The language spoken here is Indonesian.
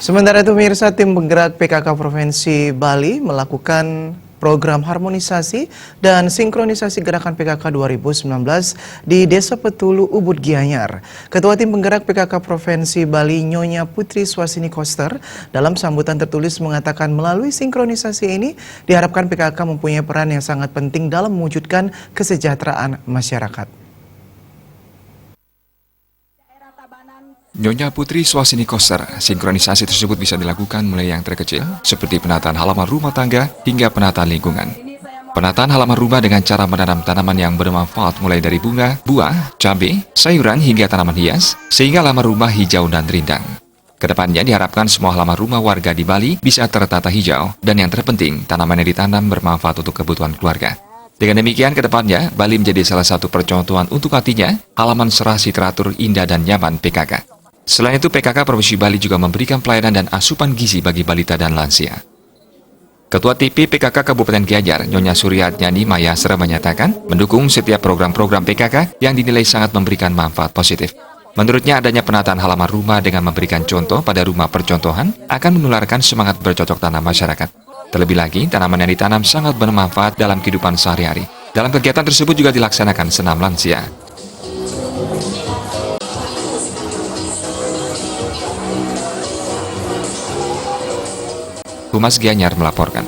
Sementara itu, pemirsa, tim penggerak PKK Provinsi Bali melakukan program harmonisasi dan sinkronisasi gerakan PKK 2019 di Desa Petulu, Ubud Gianyar. Ketua tim penggerak PKK Provinsi Bali, Nyonya Putri Swasini Koster, dalam sambutan tertulis mengatakan melalui sinkronisasi ini diharapkan PKK mempunyai peran yang sangat penting dalam mewujudkan kesejahteraan masyarakat. Nyonya Putri Swasini Koster, sinkronisasi tersebut bisa dilakukan mulai yang terkecil, seperti penataan halaman rumah tangga hingga penataan lingkungan. Penataan halaman rumah dengan cara menanam tanaman yang bermanfaat mulai dari bunga, buah, cabai, sayuran hingga tanaman hias, sehingga halaman rumah hijau dan rindang. Kedepannya diharapkan semua halaman rumah warga di Bali bisa tertata hijau, dan yang terpenting, tanaman yang ditanam bermanfaat untuk kebutuhan keluarga. Dengan demikian, kedepannya, Bali menjadi salah satu percontohan untuk artinya, halaman serasi teratur, indah, dan nyaman PKK. Selain itu, PKK Provinsi Bali juga memberikan pelayanan dan asupan gizi bagi balita dan lansia. Ketua TP PKK Kabupaten Gianyar, Nyonya Suryatnyani Mayasra menyatakan mendukung setiap program-program PKK yang dinilai sangat memberikan manfaat positif. Menurutnya, adanya penataan halaman rumah dengan memberikan contoh pada rumah percontohan akan menularkan semangat bercocok tanam masyarakat. Terlebih lagi, tanaman yang ditanam sangat bermanfaat dalam kehidupan sehari-hari. Dalam kegiatan tersebut juga dilaksanakan senam lansia. Humas Gianyar melaporkan.